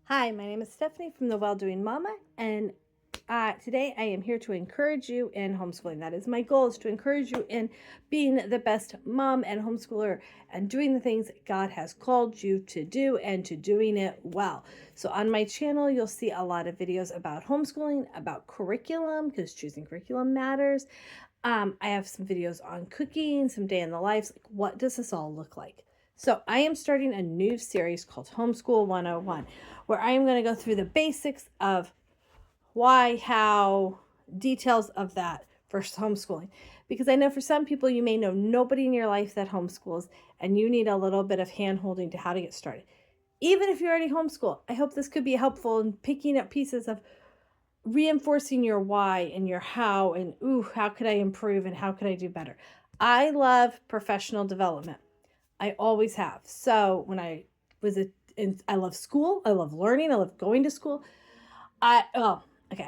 Hi, my name is Stephanie from The Well-Doing Mama, and today I am here to encourage you in homeschooling. That is my goal, is to encourage you in being the best mom and homeschooler and doing the things God has called you to do and to doing it well. So on my channel, you'll see a lot of videos about homeschooling, about curriculum, because choosing curriculum matters. I have some videos on cooking, some day in the lives, like what does this all look like? So I am starting a new series called Homeschool 101, where I am going to go through the basics of why, how, details of that for homeschooling. Because I know for some people, you may know nobody in your life that homeschools, and you need a little bit of hand holding to how to get started. Even if you already homeschool, I hope this could be helpful in picking up pieces of reinforcing your why and your how, and how could I improve and how could I do better. I love professional development. I always have. So when I was I love school. I love learning. I love going to school. I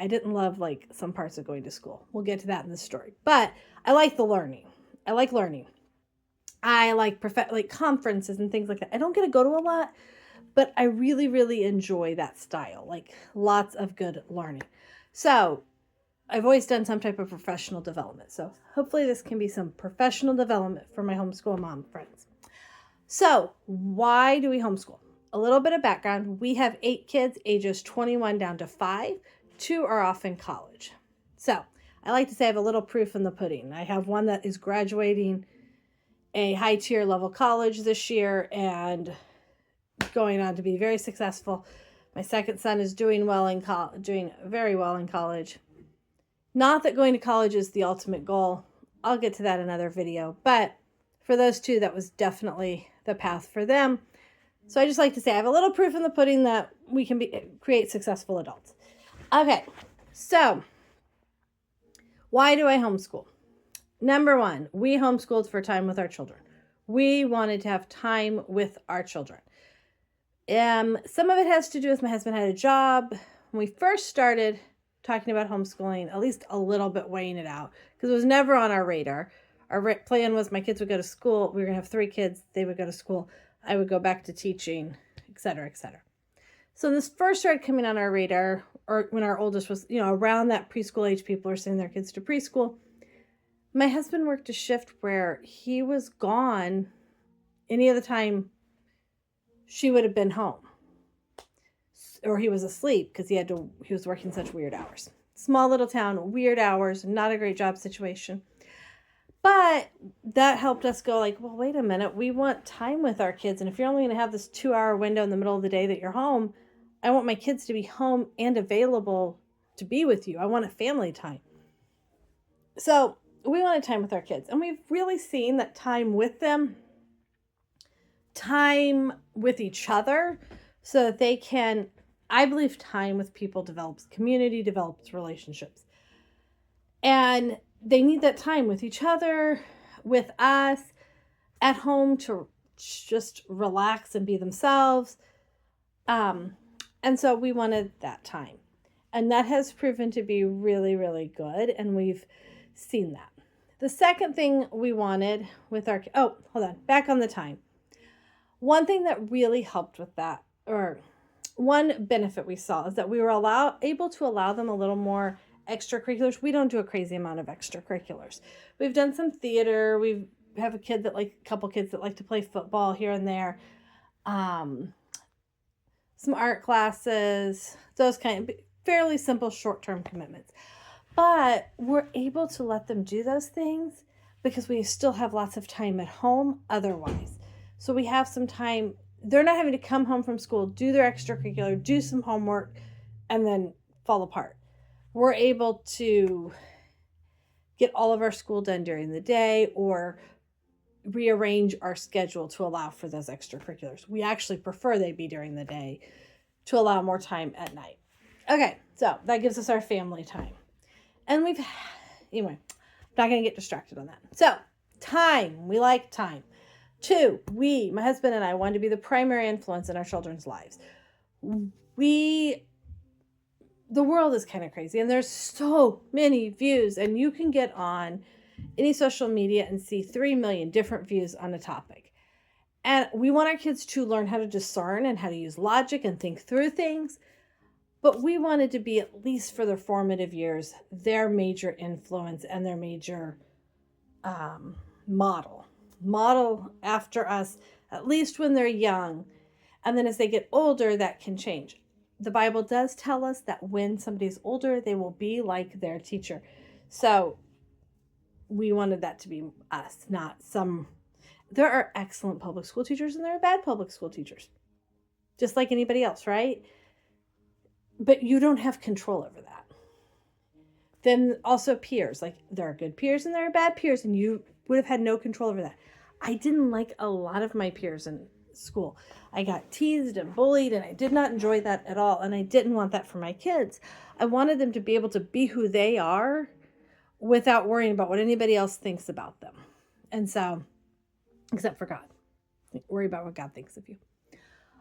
didn't love like some parts of going to school. We'll get to that in the story. But I like the learning. I like learning. I like like conferences and things like that. I don't get to go to a lot, but I really, really enjoy that style. Like lots of good learning. So I've always done some type of professional development. So hopefully this can be some professional development for my homeschool mom friends. So why do we homeschool? A little bit of background. We have 8 kids, ages 21 down to 5. 2 are off in college. So I like to say I have a little proof in the pudding. I have one that is graduating a high tier level college this year and going on to be very successful. My second son is doing very well in college. Not that going to college is the ultimate goal. I'll get to that in another video. But for those 2, that was definitely the path for them. So I just like to say I have a little proof in the pudding that we can create successful adults. Okay, so why do I homeschool? Number 1, we homeschooled for time with our children. We wanted to have time with our children. Some of it has to do with my husband had a job. When we first started talking about homeschooling, at least a little bit weighing it out, because it was never on our radar. Our plan was my kids would go to school. We were going to have 3 kids. They would go to school. I would go back to teaching, et cetera, et cetera. So this first started coming on our radar, or when our oldest was, around that preschool age, people are sending their kids to preschool. My husband worked a shift where he was gone any other time she would have been home, or he was asleep because he was working such weird hours. Small little town, weird hours, not a great job situation. But that helped us go like, well, wait a minute. We want time with our kids. And if you're only going to have this 2-hour window in the middle of the day that you're home, I want my kids to be home and available to be with you. I want a family time. So we wanted time with our kids. And we've really seen that time with them, time with each other, so that they can, I believe time with people develops community, develops relationships. And they need that time with each other, with us, at home to just relax and be themselves. And so we wanted that time. And that has proven to be really, really good. And we've seen that. The second thing we wanted with back on the time. One thing that really helped with that, or one benefit we saw, is that we were able to allow them a little more extracurriculars. We don't do a crazy amount of extracurriculars. We've done some theater. We have a couple kids that like to play football here and there. Some art classes, those kind of fairly simple short-term commitments. But we're able to let them do those things because we still have lots of time at home otherwise. So we have some time. They're not having to come home from school, do their extracurricular, do some homework, and then fall apart. We're able to get all of our school done during the day or rearrange our schedule to allow for those extracurriculars. We actually prefer they be during the day to allow more time at night. Okay, so that gives us our family time. And anyway, I'm not going to get distracted on that. So, time. We like time. 2, my husband and I, wanted to be the primary influence in our children's lives. The world is kind of crazy, and there's so many views, and you can get on any social media and see 3 million different views on a topic. And we want our kids to learn how to discern and how to use logic and think through things. But we wanted to be, at least for their formative years, their major influence and their major model. Model after us, at least when they're young. And then as they get older, that can change. The Bible does tell us that when somebody's older, they will be like their teacher. So we wanted that to be us, not some. There are excellent public school teachers and there are bad public school teachers, just like anybody else, right? But you don't have control over that. Then also peers, like there are good peers and there are bad peers, and you would have had no control over that. I didn't like a lot of my peers in school. I got teased and bullied, and I did not enjoy that at all. And I didn't want that for my kids. I wanted them to be able to be who they are without worrying about what anybody else thinks about them. And so, except for God, worry about what God thinks of you.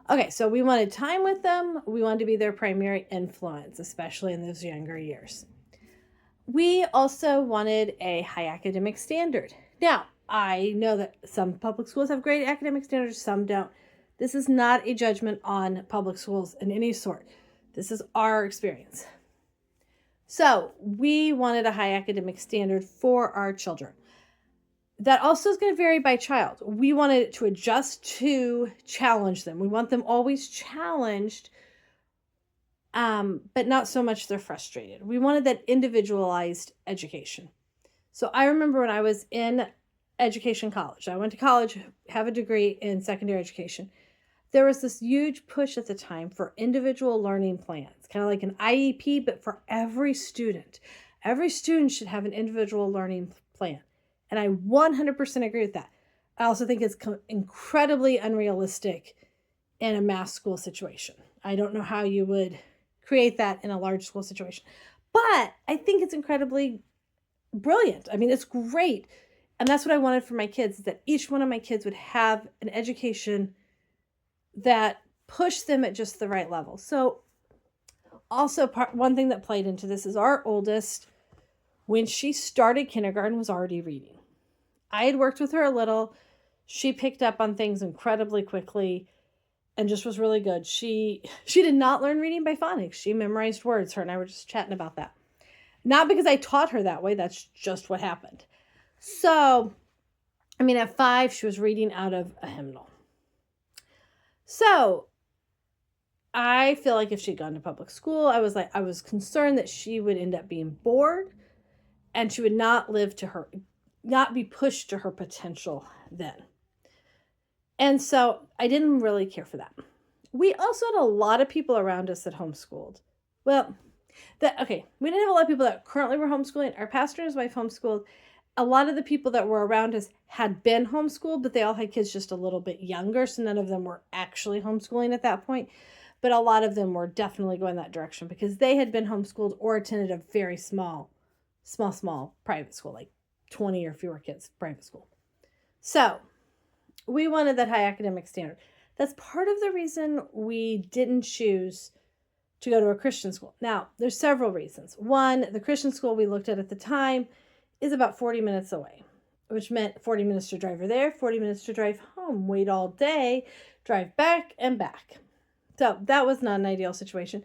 Okay, so we wanted time with them. We wanted to be their primary influence, especially in those younger years. We also wanted a high academic standard. Now, I know that some public schools have great academic standards, some don't. This is not a judgment on public schools in any sort. This is our experience. So we wanted a high academic standard for our children. That also is going to vary by child. We wanted it to adjust to challenge them. We want them always challenged, but not so much they're frustrated. We wanted that individualized education. So I remember when I was in education college, I went to college, have a degree in secondary education. There was this huge push at the time for individual learning plans, kind of like an IEP, but for every student. Every student should have an individual learning plan. And I 100% agree with that. I also think it's incredibly unrealistic in a mass school situation. I don't know how you would create that in a large school situation. But I think it's incredibly brilliant. I mean, it's great. And that's what I wanted for my kids, is that each one of my kids would have an education that pushed them at just the right level. So also one thing that played into this is our oldest, when she started kindergarten, was already reading. I had worked with her a little. She picked up on things incredibly quickly and just was really good. She did not learn reading by phonics. She memorized words. Her and I were just chatting about that. Not because I taught her that way. That's just what happened. So, I mean, at 5, she was reading out of a hymnal. So, I feel like if she'd gone to public school, I was concerned that she would end up being bored and she would not be pushed to her potential then. And so I didn't really care for that. We also had a lot of people around us that homeschooled. Well, we didn't have a lot of people that currently were homeschooling. Our pastor and his wife homeschooled. A lot of the people that were around us had been homeschooled, but they all had kids just a little bit younger, so none of them were actually homeschooling at that point. But a lot of them were definitely going that direction because they had been homeschooled or attended a very small private school, like 20 or fewer kids private school. So we wanted that high academic standard. That's part of the reason we didn't choose to go to a Christian school. Now, there's several reasons. One, the Christian school we looked at the time is about 40 minutes away, which meant 40 minutes to drive her there, 40 minutes to drive home, wait all day, drive back and back. So that was not an ideal situation.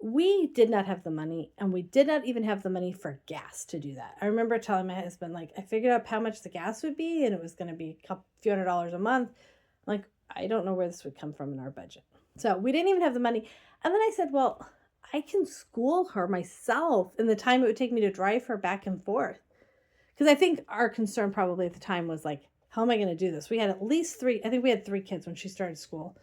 We did not have the money, and we did not even have the money for gas to do that. I remember telling my husband, I figured out how much the gas would be, and it was going to be a few $100s a month. I don't know where this would come from in our budget. So we didn't even have the money. And then I said, well, I can school her myself in the time it would take me to drive her back and forth. Because I think our concern probably at the time was how am I going to do this? We had at least 3. I think we had 3 kids when she started school.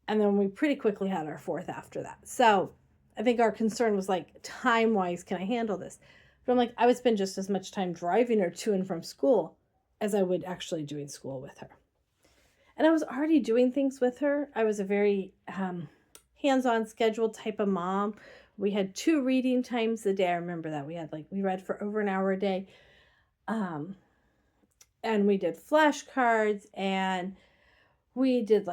And then we pretty quickly had our 4th after that. So I think our concern was time-wise, can I handle this? But I'm I would spend just as much time driving her to and from school as I would actually doing school with her. And I was already doing things with her. I was a very hands-on scheduled type of mom. We had 2 reading times a day. I remember that. We read for over an hour a day. And we did flashcards, and we did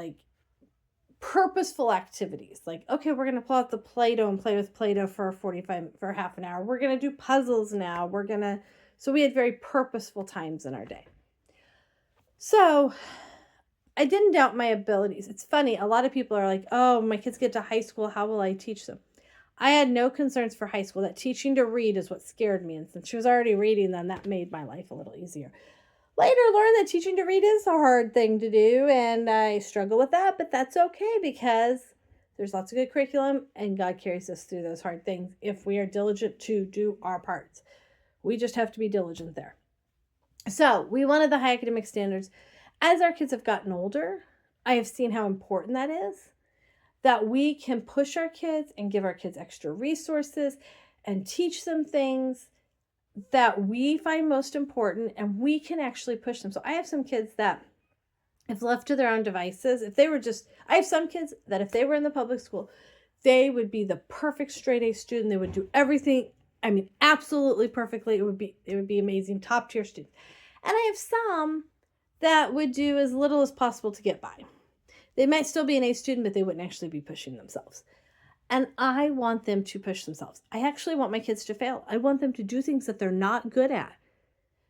purposeful activities. Okay, we're going to pull out the Play-Doh and play with Play-Doh for half an hour. We're going to do puzzles now. So we had very purposeful times in our day. So I didn't doubt my abilities. It's funny. A lot of people are like, oh, my kids get to high school. How will I teach them? I had no concerns for high school. That teaching to read is what scared me. And since she was already reading, then that made my life a little easier. Later, learned that teaching to read is a hard thing to do, and I struggle with that, but that's okay because there's lots of good curriculum, and God carries us through those hard things if we are diligent to do our parts. We just have to be diligent there. So we wanted the high academic standards. As our kids have gotten older, I have seen how important that is, that we can push our kids and give our kids extra resources and teach them things that we find most important, and we can actually push them. So I have some kids that, if left to their own devices, I have some kids that if they were in the public school, they would be the perfect straight A student. They would do everything, absolutely perfectly. It would be amazing, top tier students. And I have some that would do as little as possible to get by. They might still be an A student, but they wouldn't actually be pushing themselves. And I want them to push themselves. I actually want my kids to fail. I want them to do things that they're not good at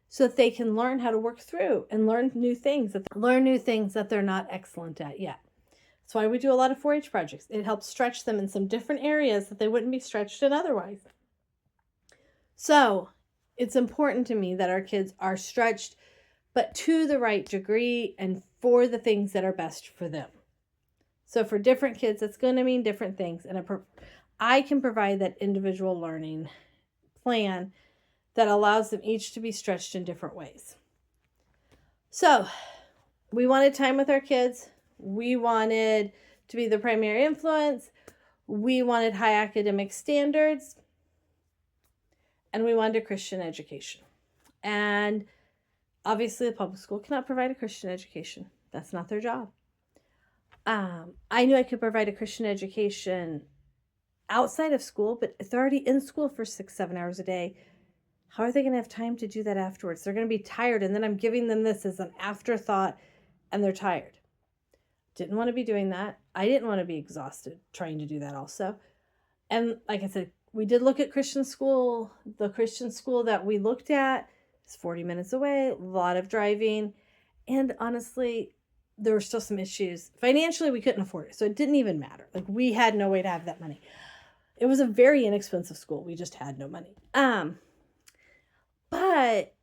so that they can learn how to work through and learn new things that they're not excellent at yet. That's why we do a lot of 4-H projects. It helps stretch them in some different areas that they wouldn't be stretched in otherwise. So it's important to me that our kids are stretched, but to the right degree and for the things that are best for them. So for different kids, it's going to mean different things. And I can provide that individual learning plan that allows them each to be stretched in different ways. So we wanted time with our kids. We wanted to be the primary influence. We wanted high academic standards. And we wanted a Christian education. And obviously, the public school cannot provide a Christian education. That's not their job. I knew I could provide a Christian education outside of school, but if they're already in school for 6-7 hours a day, how are they going to have time to do that afterwards? They're going to be tired, and then I'm giving them this as an afterthought, and they're tired. Didn't want to be doing that. I didn't want to be exhausted trying to do that also. And like I said, we did look at Christian school. The Christian school that we looked at is 40 minutes away, a lot of driving, and honestly, there were still some issues. Financially, we couldn't afford it, so it didn't even matter. Like, we had no way to have that money. It was a very inexpensive school. We just had no money. But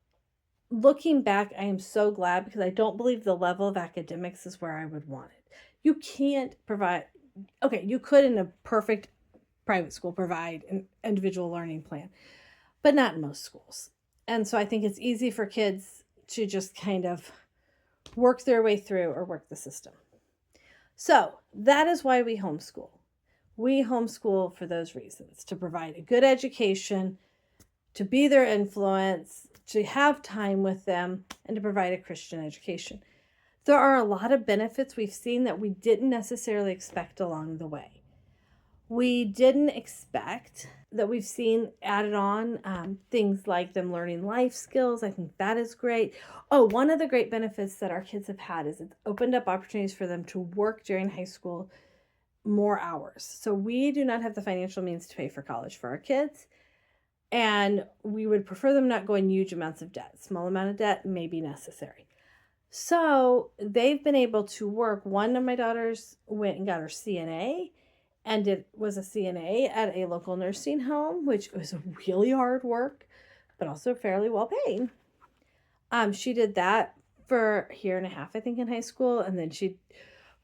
looking back, I am so glad because I don't believe the level of academics is where I would want it. You can't provide, okay, you could in a perfect private school provide an individual learning plan, but not in most schools. And so I think it's easy for kids to just kind of work their way through or work the system. So that is why we homeschool. We homeschool for those reasons, to provide a good education, to be their influence, to have time with them, and to provide a Christian education. There are a lot of benefits we've seen that we didn't necessarily expect along the way. We didn't expect that we've seen added on things like them learning life skills. I think that is great. Oh, one of the great benefits that our kids have had is it's opened up opportunities for them to work during high school more hours. So we do not have the financial means to pay for college for our kids. And we would prefer them not go in huge amounts of debt. Small amount of debt may be necessary. So they've been able to work. One of my daughters went and got her CNA, and it was a CNA at a local nursing home, which was really hard work, but also fairly well paid. She did that for a year and a half, I think, in high school, and then she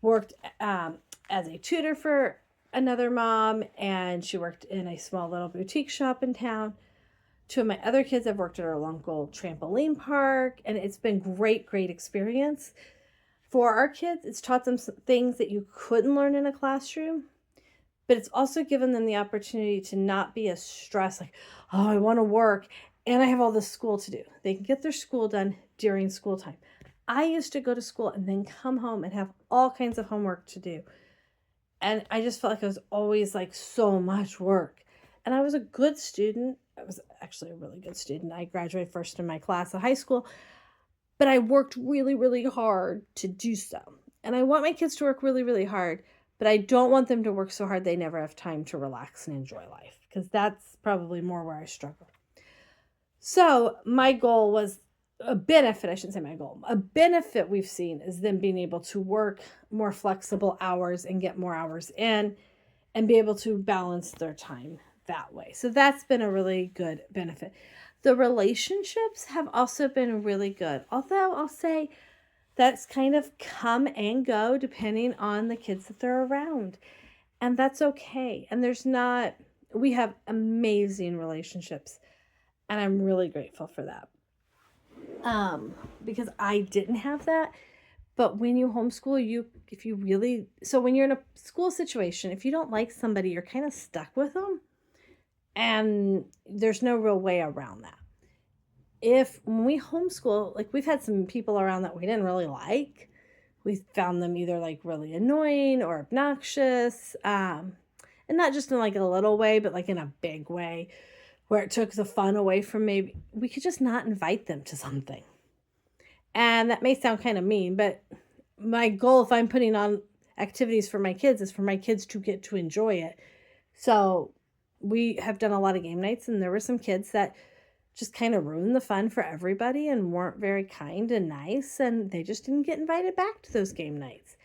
worked as a tutor for another mom, and she worked in a small little boutique shop in town. Two of my other kids have worked at our local trampoline park, and it's been great experience. For our kids, it's taught them some things that you couldn't learn in a classroom, but it's also given them the opportunity to not be as stressed, like, oh, I want to work, and I have all this school to do. They can get their school done during school time. I used to go to school and then come home and have all kinds of homework to do. And I just felt like it was always like so much work. And I was a good student. I was actually a really good student. I graduated first in my class at high school, but I worked really hard to do so. And I want my kids to work really hard, but I don't want them to work so hard they never have time to relax and enjoy life, because that's probably more where I struggle. So my goal was a benefit, I shouldn't say my goal, a benefit we've seen is them being able to work more flexible hours and get more hours in and be able to balance their time that way. So that's been a really good benefit. The relationships have also been really good. Although I'll say that's kind of come and go depending on the kids that they're around. And that's okay. And we have amazing relationships. And I'm really grateful for that. Because I didn't have that. But when you homeschool, when you're in a school situation, if you don't like somebody, you're kind of stuck with them. And there's no real way around that. When we homeschool, like we've had some people around that we didn't really like. We found them either like really annoying or obnoxious. And not just in like a little way, but like in a big way where it took the fun away from maybe we could just not invite them to something. And that may sound kind of mean, but my goal if I'm putting on activities for my kids is for my kids to get to enjoy it. So we have done a lot of game nights, and there were some kids that just kind of ruined the fun for everybody and weren't very kind and nice, and they just didn't get invited back to those game nights.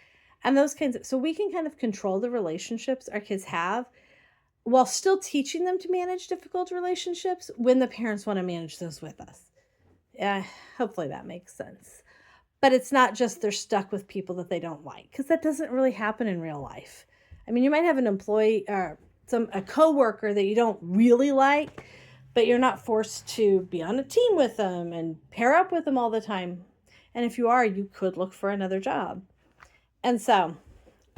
And so we can kind of control the relationships our kids have while still teaching them to manage difficult relationships when the parents want to manage those with us. Hopefully that makes sense. But it's not just they're stuck with people that they don't like, because that doesn't really happen in real life. I mean, you might have an employee or a coworker that you don't really like, but you're not forced to be on a team with them and pair up with them all the time. And if you are, you could look for another job. And so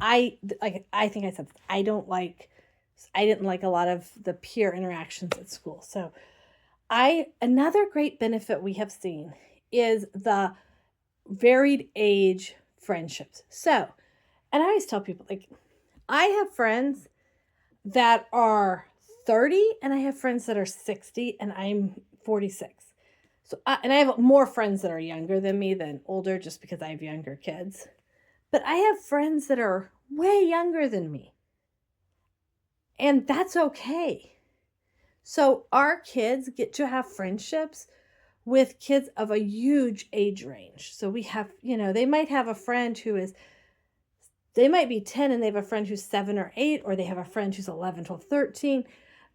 I think I said I didn't like a lot of the peer interactions at school. So another great benefit we have seen is the varied age friendships. So, and I always tell people, like, I have friends that are 30 and I have friends that are 60 and I'm 46. So, and I have more friends that are younger than me than older just because I have younger kids. But I have friends that are way younger than me. And that's okay. So our kids get to have friendships with kids of a huge age range. So we have, they might have a friend they might be 10 and they have a friend who's 7 or 8, or they have a friend who's 11, 12, 13.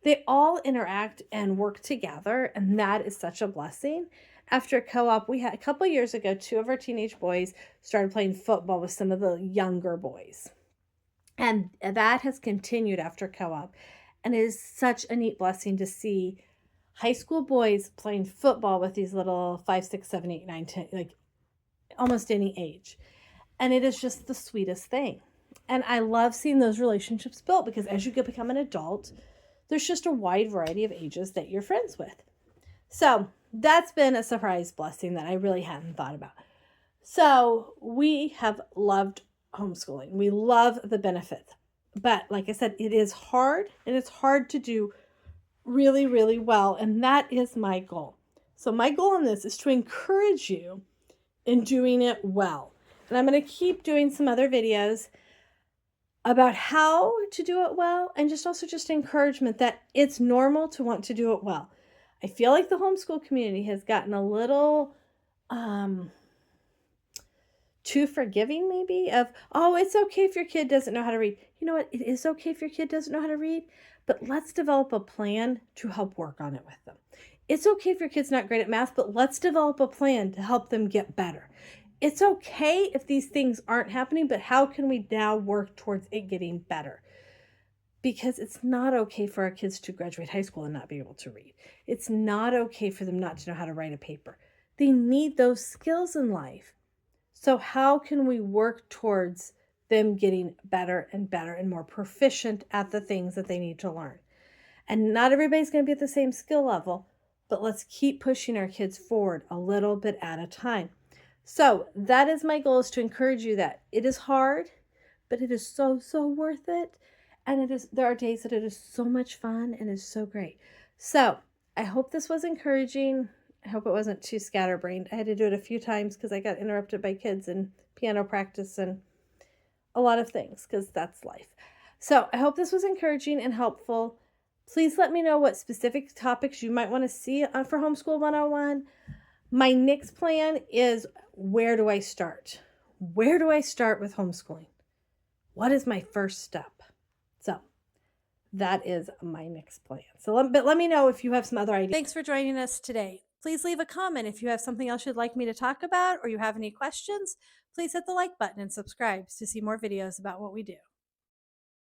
They all interact and work together, and that is such a blessing. After co-op, we had a couple years ago, 2 of our teenage boys started playing football with some of the younger boys. And that has continued after co-op. And it is such a neat blessing to see high school boys playing football with these little 5, 6, 7, 8, 9, 10, like almost any age. And it is just the sweetest thing. And I love seeing those relationships built, because as you become an adult, there's just a wide variety of ages that you're friends with. So that's been a surprise blessing that I really hadn't thought about. So we have loved homeschooling. We love the benefits. But like I said, it is hard, and it's hard to do really, really well. And that is my goal. So my goal in this is to encourage you in doing it well. And I'm going to keep doing some other videos about how to do it well, and just encouragement that it's normal to want to do it well. I feel like the homeschool community has gotten a little too forgiving, maybe, of, oh, it's okay if your kid doesn't know how to read. You know what? It is okay if your kid doesn't know how to read, but let's develop a plan to help work on it with them. It's okay if your kid's not great at math, but let's develop a plan to help them get better. It's okay if these things aren't happening, but how can we now work towards it getting better? Because it's not okay for our kids to graduate high school and not be able to read. It's not okay for them not to know how to write a paper. They need those skills in life. So how can we work towards them getting better and better and more proficient at the things that they need to learn? And not everybody's going to be at the same skill level, but let's keep pushing our kids forward a little bit at a time. So that is my goal, is to encourage you that it is hard, but it is so, so worth it. And there are days that it is so much fun and is so great. So I hope this was encouraging. I hope it wasn't too scatterbrained. I had to do it a few times because I got interrupted by kids and piano practice and a lot of things, because that's life. So I hope this was encouraging and helpful. Please let me know what specific topics you might want to see for Homeschool 101. My next plan is, where do I start? Where do I start with homeschooling? What is my first step? So that is my next plan. So let me know if you have some other ideas. Thanks for joining us today. Please leave a comment if you have something else you'd like me to talk about or you have any questions. Please hit the like button and subscribe to see more videos about what we do.